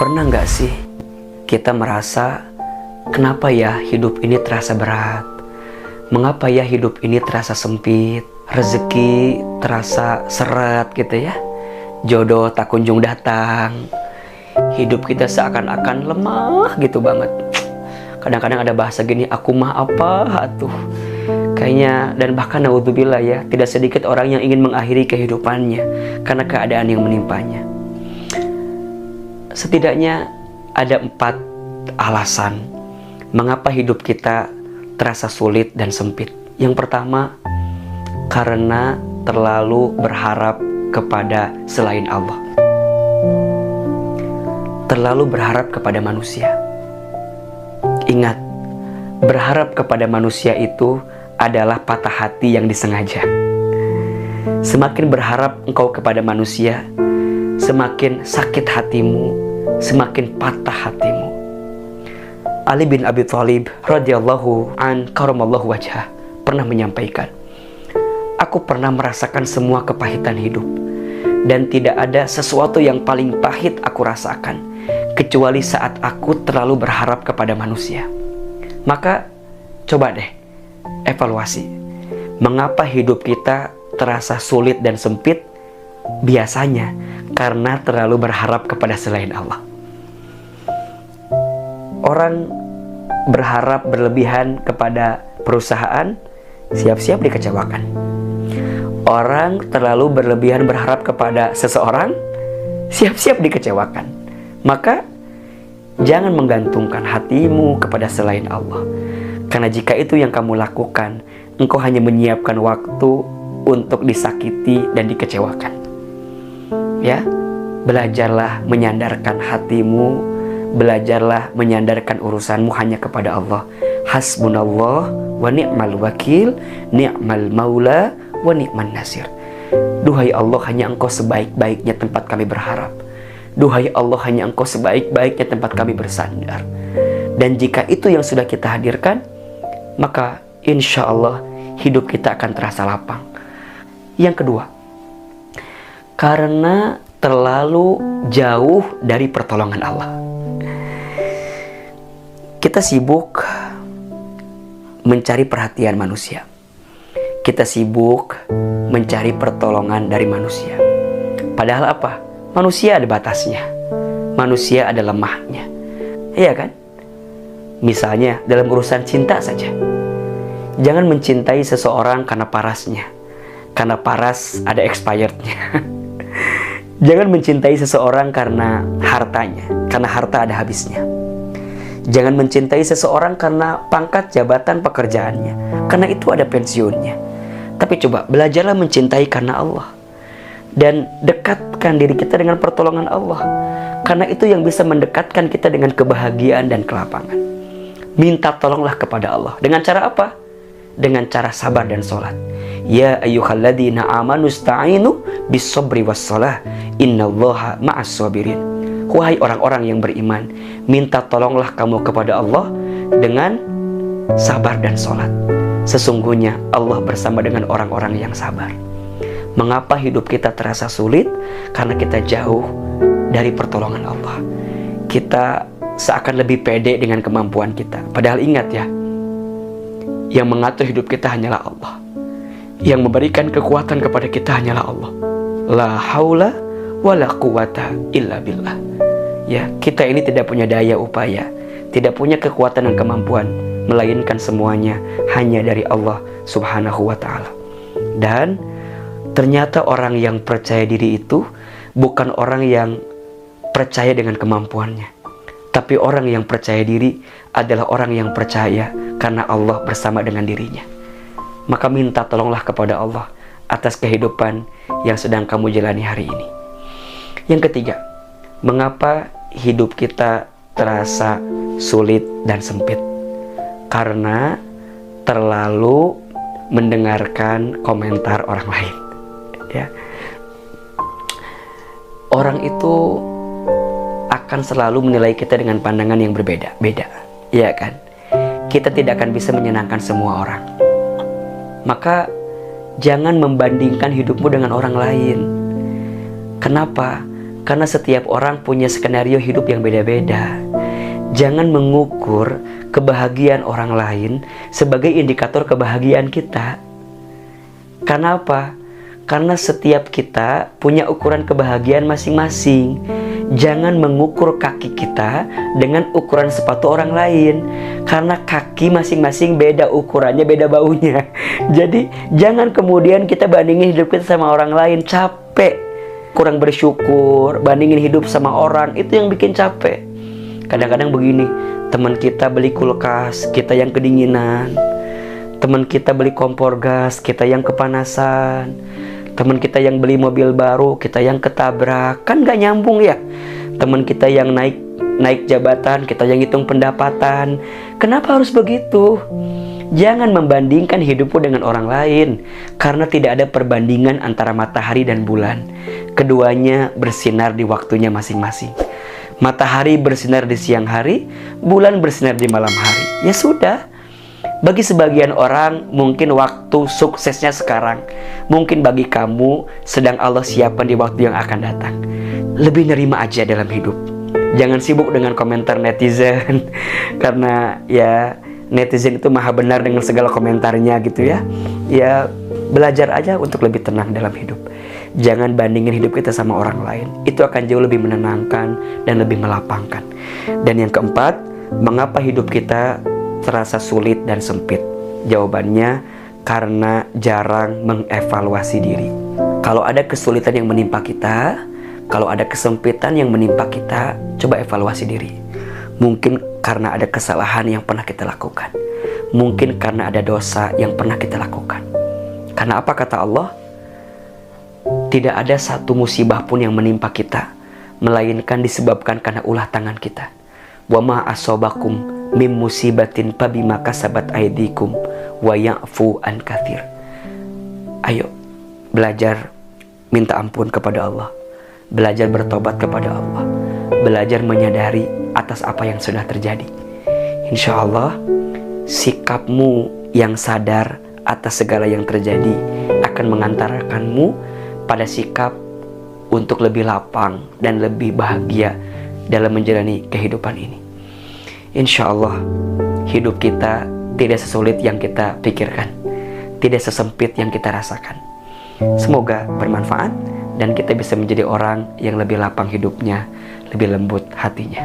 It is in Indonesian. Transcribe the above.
Pernah nggak sih kita merasa, kenapa ya hidup ini terasa berat? Mengapa ya hidup ini terasa sempit? Rezeki terasa seret gitu ya. Jodoh tak kunjung datang. Hidup kita seakan-akan lemah gitu banget. Kadang-kadang ada bahasa gini, aku mah apa tuh? Kayaknya, dan bahkan naudzubillah ya, tidak sedikit orang yang ingin mengakhiri kehidupannya karena keadaan yang menimpanya. Setidaknya ada 4 alasan mengapa hidup kita terasa sulit dan sempit. Yang pertama, karena terlalu berharap kepada selain Allah. Terlalu berharap kepada manusia. Ingat, berharap kepada manusia itu adalah patah hati yang disengaja. Semakin berharap engkau kepada manusia, semakin sakit hatimu, semakin patah hatimu. Ali bin Abi Thalib radhiyallahu an karamallahu wajhah pernah menyampaikan, aku pernah merasakan semua kepahitan hidup, dan tidak ada sesuatu yang paling pahit aku rasakan kecuali saat aku terlalu berharap kepada manusia. Maka coba deh evaluasi, mengapa hidup kita terasa sulit dan sempit? Biasanya karena terlalu berharap kepada selain Allah. Orang berharap berlebihan kepada perusahaan, siap-siap dikecewakan. Orang terlalu berlebihan berharap kepada seseorang, siap-siap dikecewakan. Maka jangan menggantungkan hatimu kepada selain Allah. Karena jika itu yang kamu lakukan, engkau hanya menyiapkan waktu untuk disakiti dan dikecewakan. Ya, belajarlah menyandarkan hatimu, belajarlah menyandarkan urusanmu hanya kepada Allah. Hasbunallah wa ni'mal wakil, ni'mal maula wa ni'man nasir. Duhai Allah, hanya Engkau sebaik-baiknya tempat kami berharap. Duhai Allah, hanya Engkau sebaik-baiknya tempat kami bersandar. Dan jika itu yang sudah kita hadirkan, maka insya Allah hidup kita akan terasa lapang. Yang kedua, karena terlalu jauh dari pertolongan Allah. Kita sibuk mencari perhatian manusia. Kita sibuk mencari pertolongan dari manusia. Padahal apa? Manusia ada batasnya. Manusia ada lemahnya. Iya kan? Misalnya dalam urusan cinta saja. Jangan mencintai seseorang karena parasnya. Karena paras ada expirednya. Jangan mencintai seseorang karena hartanya. Karena harta ada habisnya. Jangan mencintai seseorang karena pangkat, jabatan, pekerjaannya. Karena itu ada pensiunnya. Tapi coba belajarlah mencintai karena Allah. Dan dekatkan diri kita dengan pertolongan Allah. Karena itu yang bisa mendekatkan kita dengan kebahagiaan dan kelapangan. Minta tolonglah kepada Allah. Dengan cara apa? Dengan cara sabar dan sholat. Ya ayyuhalladzina amanu sta'inu bis-sabri was-shalah. Innallaha ma'as sabirin. Wahai orang-orang yang beriman, minta tolonglah kamu kepada Allah dengan sabar dan sholat. Sesungguhnya Allah bersama dengan orang-orang yang sabar. Mengapa hidup kita terasa sulit? Karena kita jauh dari pertolongan Allah. Kita seakan lebih pede dengan kemampuan kita. Padahal ingat ya, yang mengatur hidup kita hanyalah Allah. Yang memberikan kekuatan kepada kita hanyalah Allah. La haula wa la quwata illa billah. Ya, kita ini tidak punya daya upaya, tidak punya kekuatan dan kemampuan, melainkan semuanya hanya dari Allah Subhanahu wa ta'ala. Dan ternyata orang yang percaya diri itu bukan orang yang percaya dengan kemampuannya, tapi orang yang percaya diri adalah orang yang percaya karena Allah bersama dengan dirinya. Maka minta tolonglah kepada Allah atas kehidupan yang sedang kamu jalani hari ini. Yang ketiga, mengapa hidup kita terasa sulit dan sempit? Karena terlalu mendengarkan komentar orang lain. Ya. Orang itu akan selalu menilai kita dengan pandangan yang berbeda-beda. Iya kan? Kita tidak akan bisa menyenangkan semua orang. Maka jangan membandingkan hidupmu dengan orang lain. Kenapa? Karena setiap orang punya skenario hidup yang beda-beda. Jangan mengukur kebahagiaan orang lain sebagai indikator kebahagiaan kita. Karena apa? Karena setiap kita punya ukuran kebahagiaan masing-masing. Jangan mengukur kaki kita dengan ukuran sepatu orang lain. Karena kaki masing-masing beda ukurannya, beda baunya. Jadi jangan kemudian kita bandingin hidup kita sama orang lain. Capek, kurang bersyukur, bandingin hidup sama orang. Itu yang bikin capek. Kadang-kadang begini, teman kita beli kulkas, kita yang kedinginan. Teman kita beli kompor gas, kita yang kepanasan. Teman kita yang beli mobil baru, kita yang ketabrak. Kan gak nyambung ya. Teman kita yang naik jabatan, kita yang hitung pendapatan. Kenapa harus begitu? Jangan membandingkan hidupmu dengan orang lain, karena tidak ada perbandingan antara matahari dan bulan. Keduanya bersinar di waktunya masing-masing. Matahari bersinar di siang hari, bulan bersinar di malam hari. Ya sudah. Bagi sebagian orang mungkin waktu suksesnya sekarang. Mungkin bagi kamu sedang Allah siapkan di waktu yang akan datang. Lebih nerima aja dalam hidup. Jangan sibuk dengan komentar netizen. Karena ya netizen itu maha benar dengan segala komentarnya gitu ya. Ya belajar aja untuk lebih tenang dalam hidup. Jangan bandingin hidup kita sama orang lain. Itu akan jauh lebih menenangkan dan lebih melapangkan. Dan yang keempat, mengapa hidup kita terasa sulit dan sempit? Jawabannya karena jarang mengevaluasi diri. Kalau ada kesulitan yang menimpa kita, kalau ada kesempitan yang menimpa kita, coba evaluasi diri. Mungkin karena ada kesalahan yang pernah kita lakukan. Mungkin karena ada dosa yang pernah kita lakukan. Karena apa kata Allah? Tidak ada satu musibah pun yang menimpa kita, melainkan disebabkan karena ulah tangan kita. Wa ma asobakum mim musibatin fabima kasabat aydikum wa ya'fu an katsir. Ayo belajar minta ampun kepada Allah, belajar bertobat kepada Allah, belajar menyadari atas apa yang sudah terjadi. Insya Allah sikapmu yang sadar atas segala yang terjadi akan mengantarkanmu pada sikap untuk lebih lapang dan lebih bahagia dalam menjalani kehidupan ini. Insya Allah hidup kita tidak sesulit yang kita pikirkan, tidak sesempit yang kita rasakan. Semoga bermanfaat dan kita bisa menjadi orang yang lebih lapang hidupnya, lebih lembut hatinya.